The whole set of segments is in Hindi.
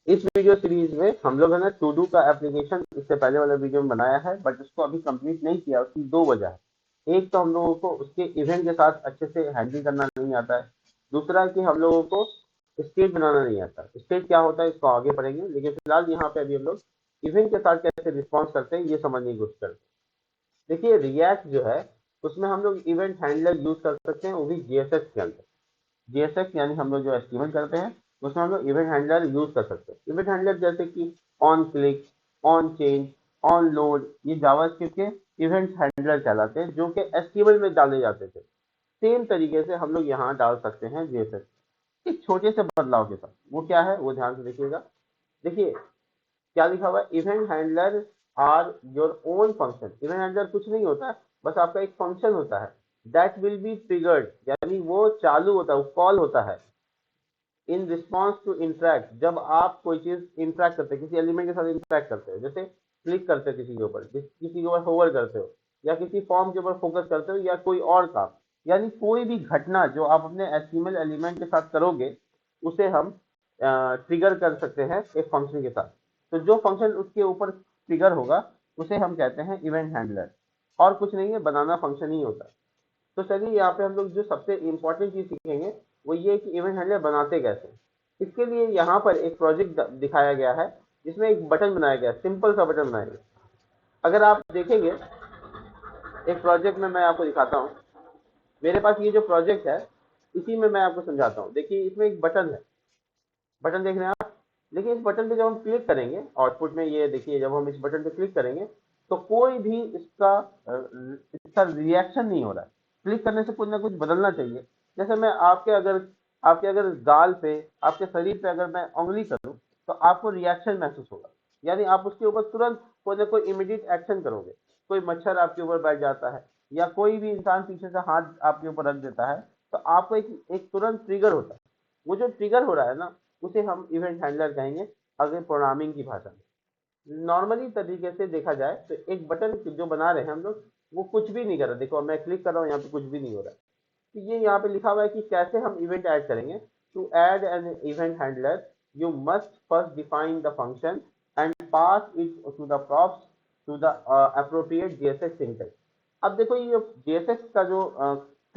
इस वीडियो सीरीज में हम लोग है ना टू डू का एप्लीकेशन इससे पहले वाले वीडियो में बनाया है, बट उसको अभी कंप्लीट नहीं किया। उसकी दो वजह है। एक तो हम लोगों को उसके इवेंट के साथ अच्छे से हैंडल करना नहीं आता है। दूसरा है कि हम लोगों को स्टेज बनाना नहीं आता। स्टेज क्या होता है इसको आगे पढ़ेंगे, लेकिन फिलहाल यहाँ पे अभी हम लोग इवेंट के साथ कैसे रिस्पॉन्स करते हैं ये समझने की कोशिश करते हैं। देखिए, रिएक्ट जो है उसमें हम लोग इवेंट हैंडलर यूज कर सकते हैं, वो भी जीएसएक्स के अंदर। जीएसएक्स यानी हम लोग जो एचटीएमएल करते हैं उसमें हम लोग इवेंट हैंडलर यूज कर सकते हैं। इवेंट हैंडलर जैसे कि on click, on change, on load, ये जावास्क्रिप्ट के इवेंट हैंडलर कहलाते हैं, जो कि एचटीएमएल में डाले जाते थे। सेम तरीके से हम लोग यहाँ डाल सकते हैं जीएसएक्स एक छोटे से बदलाव के साथ। वो क्या है वो ध्यान से देखिएगा। देखिए क्या लिखा हुआ है, event handler are your own function. Event handler कुछ नहीं होता है, बस आपका एक फंक्शन होता है दैट विल बी ट्रिगर्ड, यानी वो चालू होता है, वो कॉल होता है इन रिस्पॉन्स टू इंटरेक्ट। जब आप कोई चीज इंटरेक्ट करते हैं, किसी एलिमेंट के साथ इंटरेक्ट करते हो, जैसे क्लिक करते हो किसी के ऊपर, किसी के ऊपर होवर करते हो, या किसी फॉर्म के ऊपर फोकस करते हो, या कोई और काम, यानी कोई भी घटना जो आप अपने एचटीएमएल एलिमेंट के साथ करोगे उसे हम ट्रिगर कर सकते हैं एक फंक्शन के साथ। तो जो फंक्शन उसके ऊपर ट्रिगर होगा उसे हम कहते हैं इवेंट हैंडलर। और कुछ नहीं है, बनाना फंक्शन ही होता है। तो चलिए यहाँ पे हम लोग जो सबसे इम्पोर्टेंट चीज सीखेंगे वो ये कि इवेंट हैंडलर बनाते कैसे। इसके लिए यहाँ पर एक प्रोजेक्ट दिखाया गया है जिसमें एक बटन बनाया गया है, सिंपल सा बटन बनाया गया। अगर आप देखेंगे एक प्रोजेक्ट में, मैं आपको दिखाता हूँ। मेरे पास ये जो प्रोजेक्ट है इसी में मैं आपको समझाता हूँ। देखिए इसमें एक बटन है, बटन देख रहे हैं आप। लेकिन इस बटन पे जब हम क्लिक करेंगे आउटपुट में, ये देखिए जब हम इस बटन पे क्लिक करेंगे तो कोई भी इसका रिएक्शन नहीं हो रहा है। क्लिक करने से कुछ ना कुछ बदलना चाहिए। जैसे मैं आपके अगर गाल पे, आपके शरीर पे अगर मैं उंगली करूं तो आपको रिएक्शन महसूस होगा, यानी आप उसके ऊपर तुरंत कोई ना कोई इमीडिएट एक्शन करोगे। कोई मच्छर आपके ऊपर बैठ जाता है या कोई भी इंसान पीछे से हाथ आपके ऊपर रख देता है तो आपको एक तुरंत ट्रिगर होता है। वो जो ट्रिगर हो रहा है ना उसे हम इवेंट हैंडलर कहेंगे अगर प्रोग्रामिंग की भाषा में। नॉर्मली तरीके से देखा जाए तो एक बटन जो बना रहे हैं हम लोग वो कुछ भी नहीं कर रहा। देखो मैं क्लिक कर रहा हूँ, यहाँ पे कुछ भी नहीं हो रहा है। तो ये यहाँ पे लिखा हुआ है कि कैसे हम इवेंट ऐड करेंगे। To add an event handler you must first define the function and pass it to the props to the appropriate JSX syntax. अब देखो ये जीएसएक्स का जो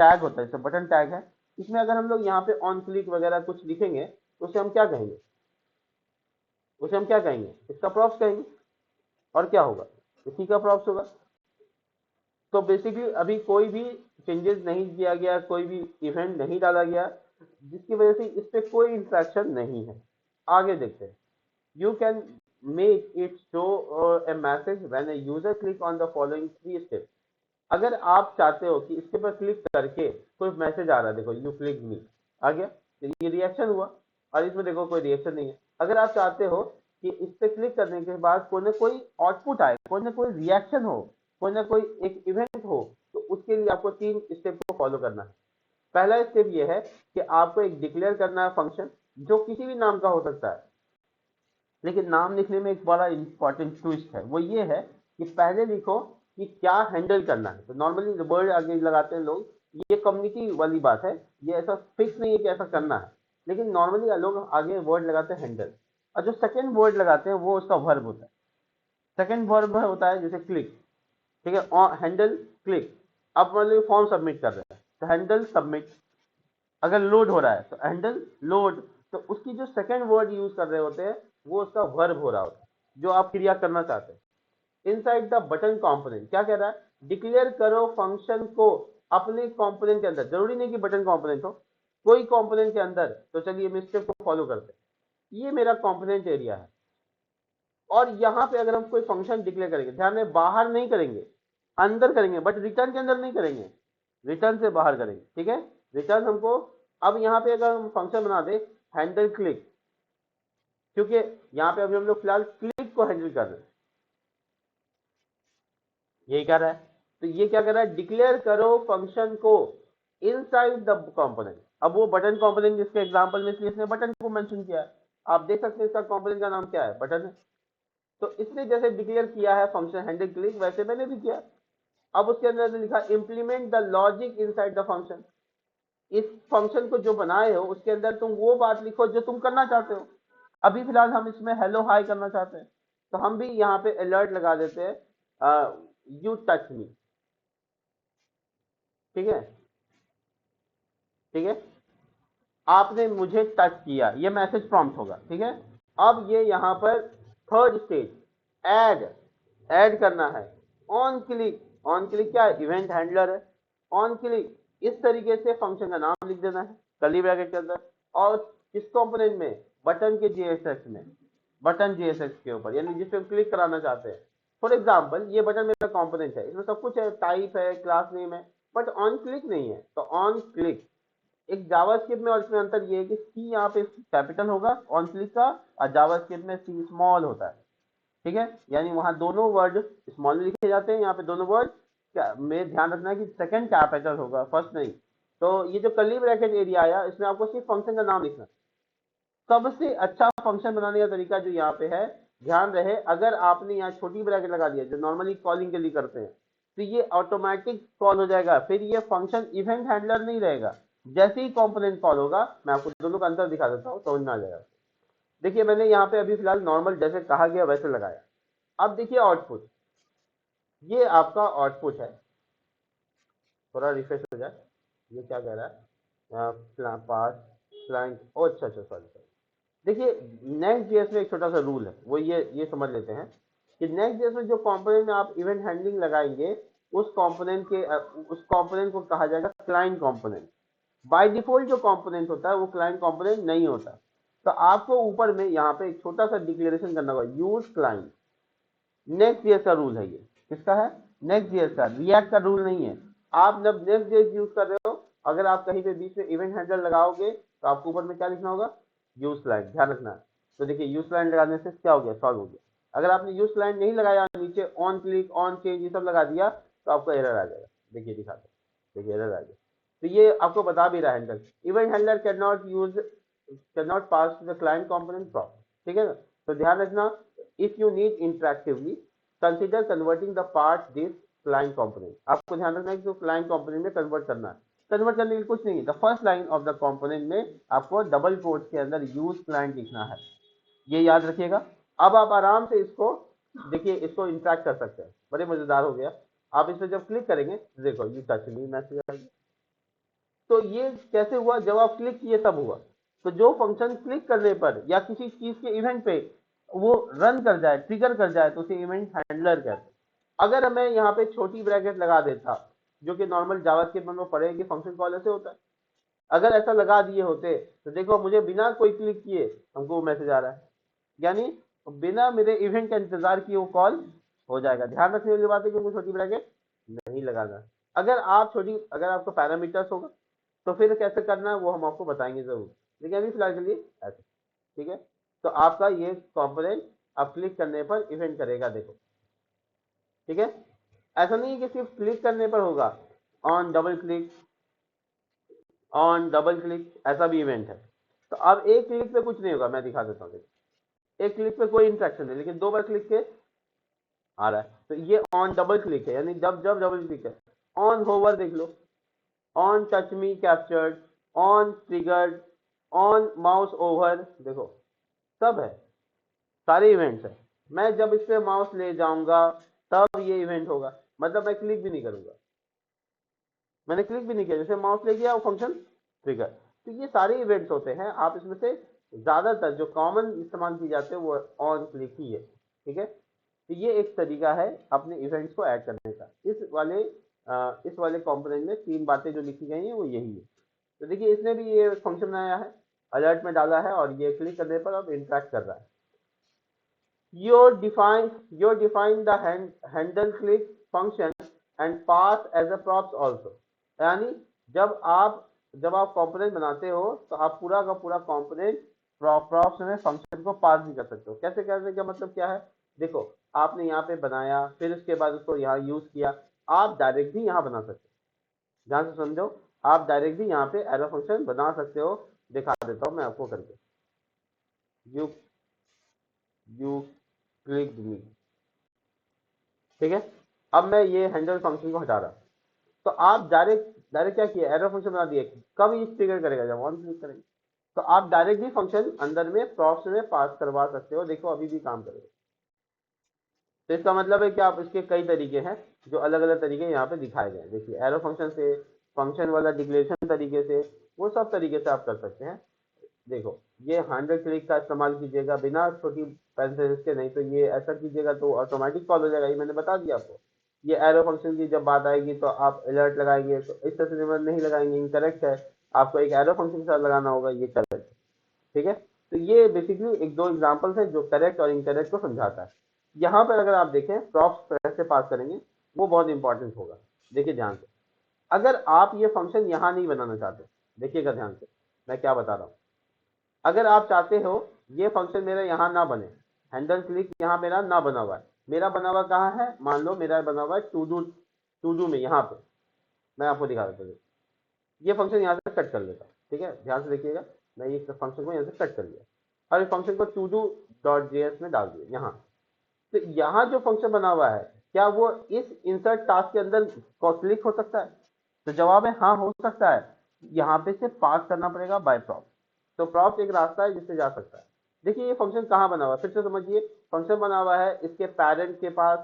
टैग होता है, जैसे बटन टैग है, इसमें अगर हम लोग यहाँ पे ऑन क्लिक वगैरह कुछ लिखेंगे तो उसे हम क्या कहेंगे, उसे हम क्या कहेंगे, इसका प्रॉप्स कहेंगे। और क्या होगा, इसी का प्रॉप्स होगा। तो बेसिकली अभी कोई भी चेंजेस नहीं किया गया, कोई भी इवेंट नहीं डाला गया, जिसकी वजह से इस पे कोई इंटरेक्शन नहीं है। आगे देखते हैं। You can make it show a message when a user click on the following three steps। अगर आप चाहते हो कि इसके पर क्लिक करके कोई मैसेज आ रहा है, देखो यू क्लिक मी आ गया, तो ये रिएक्शन हुआ। और इसमें देखो कोई रिएक्शन नहीं है। अगर आप चाहते हो कि इस पे क्लिक करने के बाद कोई ना कोई आउटपुट आए, कोई ना कोई रिएक्शन हो, कोई ना कोई एक इवेंट हो, तो उसके लिए आपको तीन स्टेप को फॉलो करना है। पहला स्टेप ये है कि आपको एक डिक्लेयर करना है फंक्शन, जो किसी भी नाम का हो सकता है। लेकिन नाम लिखने में एक बड़ा इंपॉर्टेंट ट्विस्ट है, वो ये है कि पहले लिखो कि क्या हैंडल करना है। तो नॉर्मली वर्ड आगे लगाते हैं लोग, ये कम्युनिटी वाली बात है, ये ऐसा फिक्स नहीं है कि ऐसा करना है। लेकिन नॉर्मली लोग आगे वर्ड लगाते हैं हैंडल, और जो सेकेंड वर्ड लगाते हैं वो उसका वर्ब होता है। सेकेंड वर्ब होता है जैसे क्लिक, ठीक है, हैंडल क्लिक। अब मान लो फॉर्म सबमिट कर रहे हैं तो हैंडल सबमिट। अगर लोड हो रहा है तो हैंडल लोड। तो उसकी जो सेकंड वर्ड यूज कर रहे होते हैं वो उसका वर्ब हो रहा होता है, जो आप क्रिया करना चाहते हैं। इनसाइड द बटन कंपोनेंट क्या कह रहा है, डिक्लेयर करो फंक्शन को अपने कंपोनेंट के अंदर। जरूरी नहीं कि बटन कंपोनेंट हो, कोई कंपोनेंट के अंदर। तो चलिए हम स्टेप को फॉलो करते हैं। ये मेरा कंपोनेंट एरिया है, और यहाँ पे अगर हम कोई फंक्शन डिक्लेयर करेंगे, ध्यान में बाहर नहीं करेंगे, अंदर करेंगे, बट रिटर्न के अंदर नहीं करेंगे, रिटर्न से बाहर करेंगे, ठीक है। रिटर्न हमको, अब यहाँ पे अगर हम फंक्शन बना दे हैंडल क्लिक, क्योंकि यहाँ पे अभी हम लोग फिलहाल क्लिक को हैंडल कर रहे हैं, यही कर रहा है। तो ये क्या कर रहा है, डिक्लेयर करो फंक्शन को इनसाइड द कंपोनेंट। अब वो बटन कंपोनेंट जिसके एग्जांपल में इसने बटन को मेंशन किया है, आप देख सकते हैं इसका कंपोनेंट का नाम क्या है, बटन है। तो इसने जैसे डिक्लेयर किया है फंक्शन हैंडल क्लिक, वैसे मैंने भी किया। अब उसके अंदर लिखा implement the logic inside the function. इस फंक्शन को जो बनाए हो उसके अंदर तुम वो बात लिखो जो तुम करना चाहते हो। अभी फिलहाल हम इसमें हेलो हाई करना चाहते हैं, तो हम भी यहाँ पे अलर्ट लगा देते हैं यू टच मी। ठीक है, ठीक है, आपने मुझे टच किया, ये मैसेज प्रॉम्प्ट होगा। ठीक है, अब ये यहाँ पर थर्ड स्टेज ऐड, ऐड करना है। ऑन क्लिक, ऑन क्लिक क्या है, इवेंट हैंडलर है। ऑन क्लिक इस तरीके से फंक्शन का नाम लिख देना है कर्ली ब्रैकेट के अंदर, और किस कंपोनेंट में, बटन के जेएसएक्स में, बटन जेएसएक्स के ऊपर, यानी जिस पे हम क्लिक कराना चाहते हैं। फॉर एग्जाम्पल ये बटन मेरा कंपोनेंट है, इसमें सब कुछ है, टाइप है, क्लास नेम है, बट ऑन क्लिक नहीं है, तो ऑन क्लिक एक जावास्क्रिप्ट में, और इसमें अंतर ये है कि सी यहाँ पे कैपिटल होगा ऑन क्लिक का, और जावास्क्रिप्ट में सी स्मॉल होता है। ठीक है, यानी वहां दोनों वर्ड स्मॉल में लिखे जाते हैं, यहाँ पे दोनों वर्ड में ध्यान रखना है कि सेकंड कैपिटल होगा, फर्स्ट नहीं। तो ये जो कर्ली ब्रैकेट एरिया आया, इसमें आपको सिर्फ फंक्शन का नाम लिखना है। सबसे अच्छा फंक्शन बनाने का तरीका जो यहाँ पे है, ध्यान रहे, अगर आपने यहाँ छोटी ब्रैकेट लगा दिया जो नॉर्मली कॉलिंग के लिए करते हैं, तो ये ऑटोमेटिक कॉल हो जाएगा, फिर ये फंक्शन इवेंट हैंडलर नहीं रहेगा। जैसे ही कंपोनेंट कॉल होगा, मैं आपको दोनों का अंतर दिखा देता हूँ, समझ में आ जाएगा। देखिए मैंने यहाँ पे अभी फिलहाल नॉर्मल जैसे कहा गया वैसे लगाया। अब देखिए आउटपुट, ये आपका आउटपुट है। थोड़ा रिफ्रेश हो जाए, ये क्या कह रहा है, पास फ्लाइंग, ओ अच्छा अच्छा, सॉरी सॉरी। देखिए नेक्स्ट जेएस में एक छोटा सा रूल है, वो ये समझ लेते हैं कि नेक्स्ट जेएस में जो कंपोनेंट में आप इवेंट हैंडलिंग लगाएंगे, उस कंपोनेंट के उस कंपोनेंट को कहा जाएगा क्लाइंट कंपोनेंट। बाय डिफॉल्ट जो कंपोनेंट होता है वो क्लाइंट कंपोनेंट नहीं होता। तो आपको ऊपर में यहाँ पे एक छोटा सा डिक्लेरेशन करना होगा, यूज क्लाइंट। नेक्स्ट जेएस का रूल है ये, किसका है, नेक्स्ट जेएस का, रिएक्ट का रूल नहीं है। आप जब नेक्स्ट जेएस यूज कर रहे हो, अगर आप कहीं पे बीच में इवेंट हैंडलर लगाओगे, तो आपको ऊपर में क्या लिखना होगा, यूज क्लाइंट, ध्यान रखना है। तो देखिए यूज क्लाइंट लगाने से क्या हो गया, सॉल्व हो गया। अगर आपने यूज क्लाइंट नहीं लगाया, नीचे ऑन क्लिक, ऑन चेंज ये सब लगा दिया, तो आपको एरर आ जाएगा। देखिए दिखा दो, देखिए एरर आ गया। तो ये आपको बता भी रहा है handler, event handler can not use, can not pass to the client component prop. ठीक है ना, तो ध्यान रखना, if you need interactively consider converting the part this client component. आपको ध्यान रखना है कि क्लाइंट कंपोनेंट में कन्वर्ट करना है। कन्वर्ट करने के लिए कुछ नहीं है, the first line of the component में आपको डबल कोट्स के अंदर यूज क्लाइंट लिखना है, ये याद रखिएगा। अब आप आराम से इसको देखिए, इसको इंटरेक्ट कर सकते हैं, बड़े मजेदार हो गया। आप इस पर जब क्लिक करेंगे, देखो यू टच मी मैसेज आ गया। तो ये कैसे हुआ, जब आप क्लिक किए तब हुआ। तो जो फंक्शन क्लिक करने पर या किसी चीज के इवेंट पे वो रन कर जाए, ट्रिगर कर जाए, तो उसे इवेंट हैंडलर कहते हैं। अगर मैं यहाँ पे छोटी ब्रैकेट लगा देता, जो कि नॉर्मल जावास्क्रिप्ट में पढ़े कि फंक्शन कॉल ऐसे होता है, अगर ऐसा लगा दिए होते, तो देखो मुझे बिना कोई क्लिक किए हमको वो मैसेज आ रहा है, यानी बिना मेरे इवेंट का इंतजार किए वो कॉल हो जाएगा। ध्यान रखने वाली बात है कि मुझे छोटी ब्रैकेट नहीं लगाना। अगर आपका पैरामीटर्स होगा, तो फिर कैसे करना है वो हम आपको बताएंगे जरूर, लेकिन अभी फिलहाल के लिए ऐसे। ठीक है, तो आपका ये कंपोनेंट आप क्लिक करने पर इवेंट करेगा, देखो। ठीक है, ऐसा नहीं है कि सिर्फ क्लिक करने पर होगा, on double click, on double click ऐसा भी इवेंट है। तो अब एक क्लिक पे कुछ नहीं होगा, मैं दिखा देता हूँ। एक क्लिक पे कोई इंटरेक्शन नहीं, लेकिन दो बार क्लिक के आ रहा है। तो ये ऑन डबल क्लिक है, यानी जब जब डबल क्लिक है। ऑन होवर देख लो, on touch me captured, on triggered, on mouse over, देखो सब है, सारे इवेंट्स है। मैं जब इस पे माउस ले जाऊंगा तब ये इवेंट होगा, मतलब मैं क्लिक भी नहीं करूंगा, मैंने क्लिक भी नहीं किया, जैसे माउस ले गया वो फंक्शन ट्रिगर। तो ये सारे इवेंट्स होते हैं, आप इसमें से ज्यादातर जो कॉमन इस्तेमाल की जाते हैं वो ऑन क्लिक ही है। ठीक है, तो ये एक तरीका है अपने इवेंट्स को ऐड करने का। इस वाले कंपोनेंट में तीन बातें जो लिखी गई हैं वो यही है। तो देखिए इसने भी ये फंक्शन बनाया है, अलर्ट में डाला है, और ये क्लिक करने पर अब इंटरेक्ट कर रहा है। You define the handle click function and pass as a props also। यानी जब आप कंपोनेंट बनाते हो, तो आप पूरा का पूरा कंपोनेंट प्रॉप्स में फंक्शन को पास भी कर सकते हो। कैसे करने का मतलब क्या है, देखो आपने यहाँ पे बनाया, फिर उसके बाद उसको यहाँ यूज किया, आप डायरेक्ट भी यहाँ बना सकते हो। ध्यान से समझो, आप डायरेक्ट भी यहाँ पे एरो फंक्शन बना सकते हो। दिखा देता हूँ मैं आपको करके, यू यू क्लिक मी। ठीक है, अब मैं ये हैंडल फंक्शन को हटा रहा, तो आप डायरेक्ट डायरेक्ट क्या किया, एरो फंक्शन बना दिया। कब ये ट्रिगर करेगा, जब ऑन क्लिक करेंगे। तो आप डायरेक्ट भी फंक्शन अंदर में प्रॉप्स में पास करवा सकते हो। देखो अभी भी काम करेगा। तो इसका मतलब है कि आप इसके कई तरीके हैं जो अलग अलग तरीके यहाँ पे दिखाए गए हैं। देखिए एरो फंक्शन से, फंक्शन वाला डिक्लेरेशन तरीके से, वो सब तरीके से आप कर सकते हैं। देखो ये 100 क्लिक का इस्तेमाल कीजिएगा बिना छोटी पैरेंथेसिस के, नहीं तो ये ऐसा कीजिएगा तो ऑटोमेटिक कॉल हो जाएगा। ये मैंने बता दिया आपको। ये एरो फंक्शन की जब बात आएगी तो आप अलर्ट लगाएंगे, तो इस तरह से नहीं लगाएंगे, इनकरेक्ट है। आपको एक एरो फंक्शन के साथ लगाना होगा, ये करेक्ट है। ठीक है, तो ये बेसिकली एक दो एग्जांपल्स है जो करेक्ट और इनकरेक्ट को समझाता है। यहाँ पर अगर आप देखें प्रॉप्स कैसे पास करेंगे, वो बहुत इंपॉर्टेंट होगा। देखिए ध्यान से, अगर आप ये फंक्शन यहाँ नहीं बनाना चाहते, देखिएगा ध्यान से मैं क्या बता रहा हूँ। अगर आप चाहते हो ये फंक्शन मेरा यहाँ ना बने, हैंडल क्लिक यहाँ मेरा ना बना हुआ है, मेरा बना हुआ कहाँ है, मान लो मेरा बना हुआ है टू डू में, यहाँ पे मैं आपको दिखा देता हूँ। ये फंक्शन यहाँ से कट कर लेता हूँ। ठीक है, ध्यान से देखिएगा, मैं ये फंक्शन को यहाँ से कट कर लिया और इस फंक्शन को टू डू डॉट जेएस में डाल दिया यहाँ। तो यहाँ जो फंक्शन बना हुआ है, क्या वो इस इंसर्ट टास्क के अंदर क्लिक हो सकता है? तो जवाब है हाँ, हो सकता है। यहाँ पे से पास करना पड़ेगा बाय प्रॉप। तो प्रॉप एक रास्ता है जिससे जा सकता है। देखिए ये फंक्शन कहाँ बना हुआ है, फिर से समझिए। फंक्शन बना हुआ है इसके पेरेंट के पास,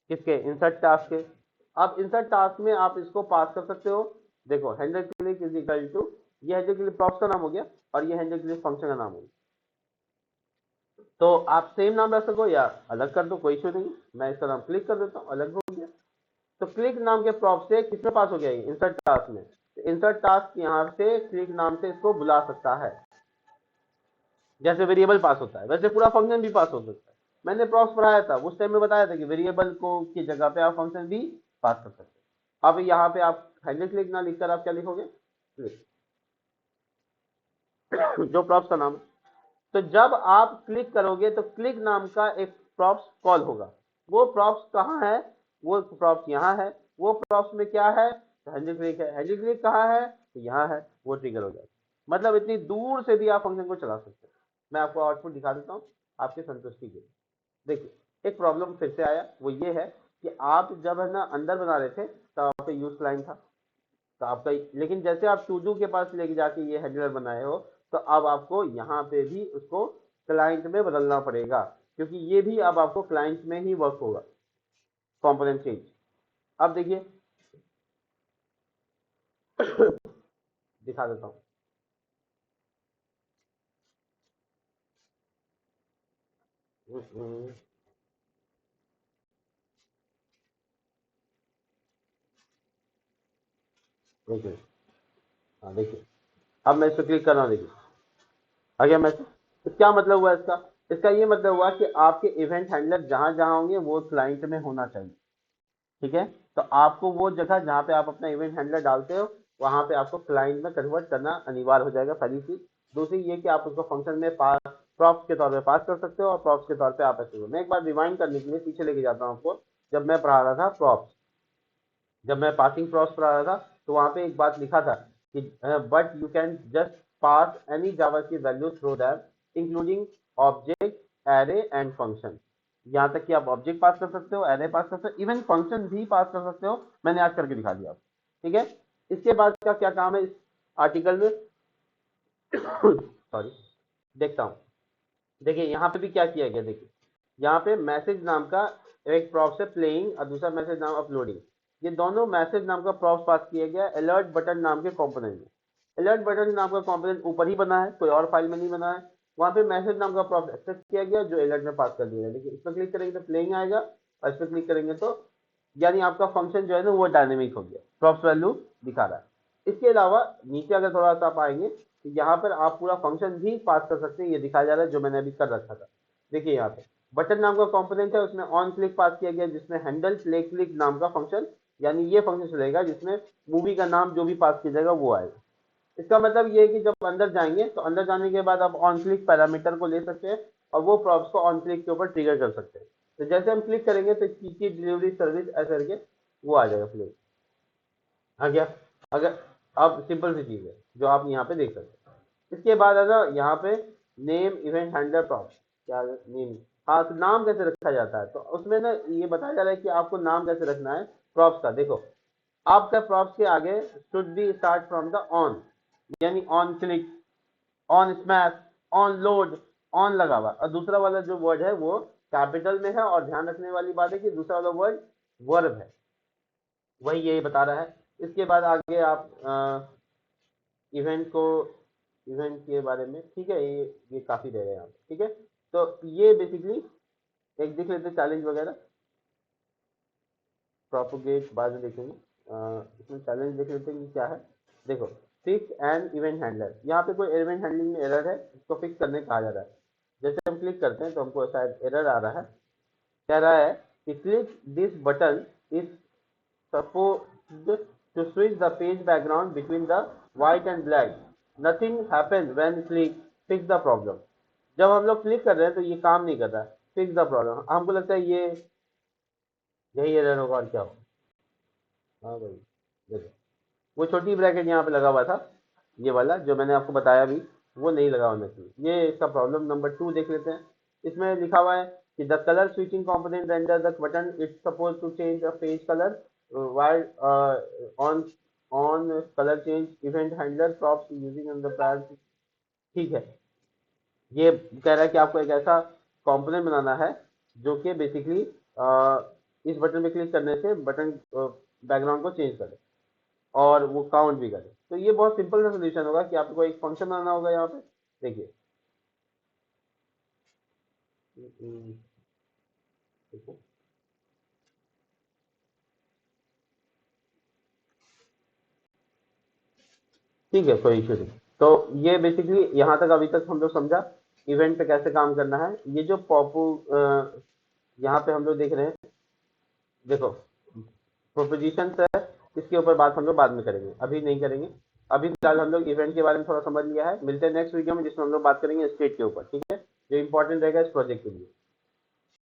किसके, इंसर्ट टास्क के। अब इंसर्ट टास्क में आप इसको पास कर सकते हो। देखो handle click is equal to, ये हैंडल क्लिक प्रॉप्स का नाम हो गया और ये हैंडल क्लिक फंक्शन का नाम हो गया। तो आप सेम नाम रख सको या अलग कर दो, कोई इशू नहीं। मैं इसका नाम क्लिक कर देता हूँ, अलग हो गया। तो क्लिक नाम के प्रॉप से किसमें पास हो गया, इंसर्ट टास्क में। इंसर्ट टास्क यहाँ से क्लिक नाम से इसको बुला सकता है। जैसे वेरिएबल पास होता है वैसे पूरा फंक्शन भी पास हो सकता है। मैंने प्रॉप्स पढ़ाया था, उस टाइम में बताया था कि वेरिएबल को की जगह पे आप फंक्शन भी पास कर सकते हैं। अब यहाँ पे आप हैंडल क्लिक ना लिखकर आप क्या लिखोगे, क्लिक, जो प्रॉप्स का नाम है। तो जब आप क्लिक करोगे तो क्लिक नाम का एक प्रॉप्स कॉल होगा। वो प्रॉप्स कहाँ है, वो प्रॉप्स यहाँ है। वो प्रॉप्स में क्या है, हैंडल क्लिक है। हैंडल क्लिक कहाँ है, तो यहाँ है, वो ट्रिगर हो जाएगा। मतलब इतनी दूर से भी आप फंक्शन को चला सकते हैं। मैं आपको आउटपुट दिखा देता हूँ आपके संतुष्टि के लिए। देखिए एक प्रॉब्लम फिर से आया, वो ये है कि आप जब है ना अंदर बना रहे थे तो आपका यूज लाइन था, तो आपका, लेकिन जैसे आप टू डू के पास लेके जाके ये हैंडलर बनाए हो, तो अब आपको यहाँ पे भी उसको क्लाइंट में बदलना पड़ेगा, क्योंकि ये भी अब आपको क्लाइंट में ही वर्क होगा, कंपोनेंट चेंज। अब देखिए दिखा देता हूँ। देखिए, हाँ देखिए, अब मैं इस पर क्लिक कर रहा हूँ, देखिए आ गया मैसेज। तो क्या मतलब हुआ इसका, इसका ये मतलब हुआ कि आपके इवेंट हैंडलर जहां जहां होंगे वो क्लाइंट में होना चाहिए। ठीक है, तो आपको वो जगह जहाँ पे आप अपना इवेंट हैंडलर डालते हो वहां पे आपको क्लाइंट में कन्वर्ट करना अनिवार्य हो जाएगा, पहली चीज। दूसरी ये कि आप उसको फंक्शन में पास, प्रॉप्स के तौर पे पास कर सकते हो और प्रॉप्स के तौर पे आप ऐसे हो। मैं एक बार रिवाइंड करने के लिए पीछे लेके जाता हूँ आपको। जब मैं पढ़ा रहा था प्रॉप्स, जब मैं पासिंग प्रॉप्स पढ़ा रहा था, तो वहां पे एक बात लिखा था कि but you can just pass any Java की value through that including object, array and function. यहाँ तक कि आप ऑब्जेक्ट पास कर सकते हो, एरे पास कर सकते हो, इवन फंक्शन भी पास कर सकते हो। मैंने आज करके दिखा दिया आपको। ठीक है, इसके बाद का क्या काम है इस आर्टिकल में सॉरी, देखता हूँ। देखिए यहाँ पे भी क्या किया गया, देखिए यहाँ पे मैसेज नाम का एक प्रॉप्स है प्लेइंग और दूसरा मैसेज नाम अपलोडिंग। ये दोनों मैसेज नाम का प्रॉप्स पास किया गया अलर्ट बटन नाम के कंपोनेंट में। अलर्ट बटन नाम का कंपोनेंट ऊपर ही बना है, कोई और फाइल में नहीं बना है। वहाँ पे मैसेज नाम का प्रॉप्स एक्सेस किया गया जो अलर्ट में पास कर दिया गया। देखिए इस पर क्लिक करेंगे तो प्लेइंग आएगा और इस पर क्लिक करेंगे तो, यानी आपका फंक्शन जो है ना वो डायनेमिक हो गया, प्रॉप्स वैल्यू दिखा रहा है। इसके अलावा नीचे अगर थोड़ा सा आप आएंगे तो यहाँ पर आप पूरा फंक्शन भी पास कर सकते हैं, ये दिखाया जा रहा है जो मैंने अभी कर रखा था। देखिए यहाँ पे बटन नाम का कंपोनेंट है, उसमें ऑन क्लिक पास किया गया जिसमें हैंडल प्ले क्लिक नाम का फंक्शन, यानी ये फंक्शन चलेगा जिसमें मूवी का नाम जो भी पास किया जाएगा वो आएगा। इसका मतलब ये है कि जब अंदर जाएंगे तो अंदर जाने के बाद आप ऑन क्लिक पैरामीटर को ले सकते हैं और वो प्रॉप्स को ऑन क्लिक के ऊपर ट्रिगर कर सकते हैं। तो जैसे हम क्लिक करेंगे तो की डिलीवरी सर्विस ऐसे करके वो आ जाएगा फ्लेग, आ गया। अगर अब सिंपल सी चीज है जो आप यहाँ पे देख सकते हैं। इसके बाद है ना यहाँ पे नेम इवेंट हैंडलर प्रॉप्स, क्या नेम, हाँ तो नाम कैसे रखा जाता है, तो उसमें ना ये बताया जा रहा है कि आपको नाम कैसे रखना है प्रॉप्स का। देखो आपका प्रॉप्स के आगे should be start from the on, यानी on click, on smash, on load, on लगा हुआ, और दूसरा वाला जो वर्ड है वो कैपिटल में है, और ध्यान रखने वाली बात है कि दूसरा वाला वर्ड वर्ब है, वही यही बता रहा है। इसके बाद आगे आप इवेंट को, इवेंट के बारे में, ठीक है, ये काफी रहेगा यहाँ पे, ठीक है। तो ये बेसिकली एक देख लेते चैलेंज वगैरह, प्रोपोगेट बाद में देखेंगे। इसमें चैलेंज देख लेते हैं कि क्या है। देखो, फिक्स एंड इवेंट हैंडलर, यहाँ पे कोई इवेंट हैंडलिंग में एरर है, इसको फिक्स करने कहा जा रहा है। जैसे हम क्लिक करते हैं तो हमको शायद एरर आ रहा है, कह रहा है कि click this button is supposed to switch the page background between the white and black. Nothing happens when click fix the problem. जब हम लोग क्लिक कर रहे हैं तो ये काम नहीं कर रहा है, फिक्स द प्रॉब्लम, हमको लगता है ये यही एरर होगा और क्या होगा। हाँ भाई, देखो वो छोटी ब्रैकेट यहाँ पे लगा हुआ था, ये वाला जो मैंने आपको बताया भी, वो नहीं लगा होना चाहिए, ये इसका प्रॉब्लम नंबर 2 देख लेते हैं। इसमें लिखा हुआ है कि the colour switching component render the button it's suppose to change the page colour while on color change event handler props using on the prior, ठीक है। ये कह रहा है कि आपको एक ऐसा कंपोनेंट बनाना है जो कि बेसिकली इस बटन पे क्लिक करने से बटन बैकग्राउंड को चेंज करे और वो काउंट भी करे। तो ये बहुत सिंपल सा सोल्यूशन होगा कि आपको एक फंक्शन बनाना होगा यहाँ पे, देखिए। ठीक है, ठीक है, कोई इशू नहीं। तो ये बेसिकली यहाँ तक अभी तक हम लोग समझा इवेंट पे कैसे काम करना है। ये जो पॉपू यहाँ पे हम लोग देख रहे हैं, देखो प्रोपोजिशन है, इसके ऊपर बात हम लोग बाद में करेंगे, अभी नहीं करेंगे। अभी फिलहाल हम लोग इवेंट के बारे में थोड़ा समझ लिया है, मिलते हैं नेक्स्ट वीडियो में जिसमें हम लोग बात करेंगे स्टेट के ऊपर, ठीक है, जो इंपॉर्टेंट रहेगा इस प्रोजेक्ट के लिए।